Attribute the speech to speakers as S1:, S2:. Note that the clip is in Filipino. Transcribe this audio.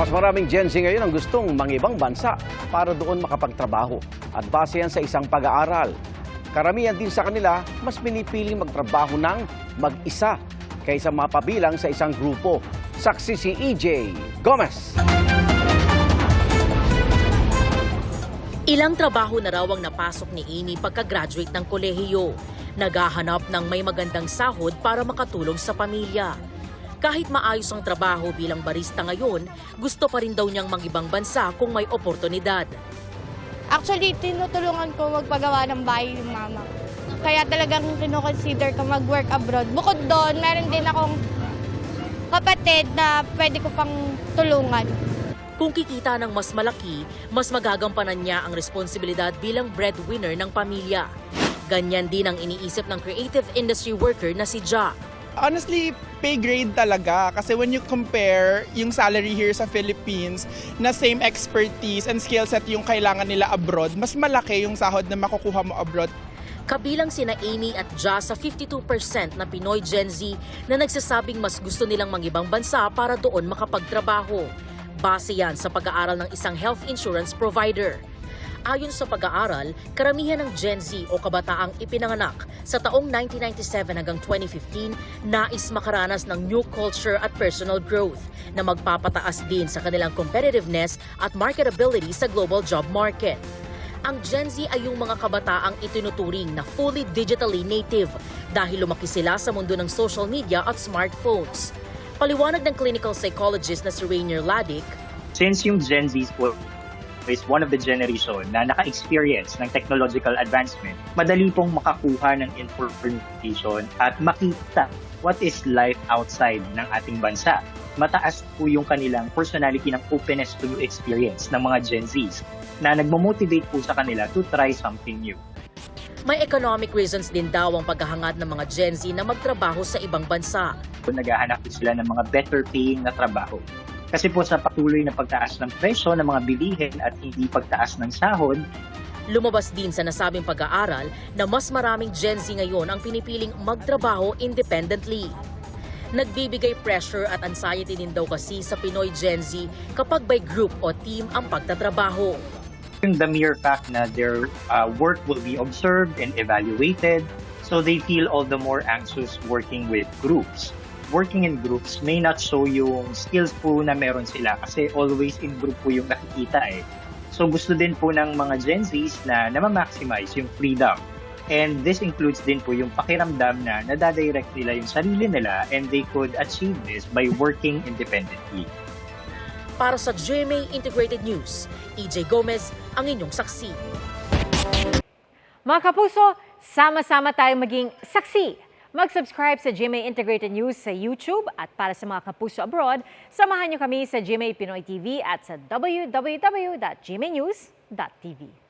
S1: Mas maraming Gen Z ngayon ang gustong mangibang bansa para doon makapagtrabaho. At base yan sa isang pag-aaral. Karamihan din sa kanila, mas pinipiling magtrabaho ng mag-isa kaysa mapabilang sa isang grupo. Saksi si EJ Gomez.
S2: Ilang trabaho na raw ang napasok ni Amy pagka-graduate ng kolehiyo. Naghahanap ng may magandang sahod para makatulong sa pamilya. Kahit maayos ang trabaho bilang barista ngayon, gusto pa rin daw niyang mangibang bansa kung may oportunidad.
S3: Actually, tinutulungan ko magpagawa ng bahay yung mama. Kaya talagang kinoconsider ko mag-work abroad. Bukod doon, meron din akong kapatid na pwede ko pang tulungan.
S2: Kung kikita ng mas malaki, mas magagampanan niya ang responsibilidad bilang breadwinner ng pamilya. Ganyan din ang iniisip ng creative industry worker na si Ja.
S4: Honestly, pay grade talaga kasi when you compare yung salary here sa Philippines na same expertise and skill set yung kailangan nila abroad, mas malaki yung sahod na makukuha mo abroad.
S2: Kabilang sina Amy at Ja sa 52% na Pinoy Gen Z na nagsasabing mas gusto nilang mangibang bansa para doon makapagtrabaho. Base yan sa pag-aaral ng isang health insurance provider. Ayon sa pag-aaral, karamihan ng Gen Z o kabataang ipinanganak sa taong 1997 hanggang 2015 nais makaranas ng new culture at personal growth na magpapataas din sa kanilang competitiveness at marketability sa global job market. Ang Gen Z ay yung mga kabataang itinuturing na fully digitally native dahil lumaki sila sa mundo ng social media at smartphones. Paliwanag ng clinical psychologist na si Rainier Ladic,
S5: since yung Gen Z is one of the generation na naka-experience ng technological advancement, madali pong makakuha ng information at makita what is life outside ng ating bansa. Mataas po yung kanilang personality ng openness to new experience ng mga Gen Zs na nagmo-motivate po sa kanila to try something new.
S2: may economic reasons din daw ang paghahangad ng mga Gen Z na magtrabaho sa ibang bansa.
S5: Naghahanap po sila ng mga better paying na trabaho. Kasi po sa patuloy na pagtaas ng presyo ng mga bilihin at hindi pagtaas ng sahod,
S2: lumabas din sa nasabing pag-aaral na mas maraming Gen Z ngayon ang pinipiling magtrabaho independently. Nagbibigay pressure at anxiety din daw kasi sa Pinoy Gen Z kapag by group o team ang pagtatrabaho.
S5: The mere fact na their work will be observed and evaluated, so they feel all the more anxious working with groups. Working in groups may not show yung skills po na meron sila kasi always in group po yung nakikita eh. So gusto din po ng mga Gen Zs na ma-maximize yung freedom. And this includes din po yung pakiramdam na nadadirect nila yung sarili nila and they could achieve this by working independently.
S2: Para sa GMA Integrated News, EJ Gomez ang inyong saksi.
S6: Mga kapuso, sama-sama tayong maging saksi. Mag-subscribe sa GMA Integrated News sa YouTube at para sa mga kapuso abroad, samahan niyo kami sa GMA Pinoy TV at sa www.gmanews.tv.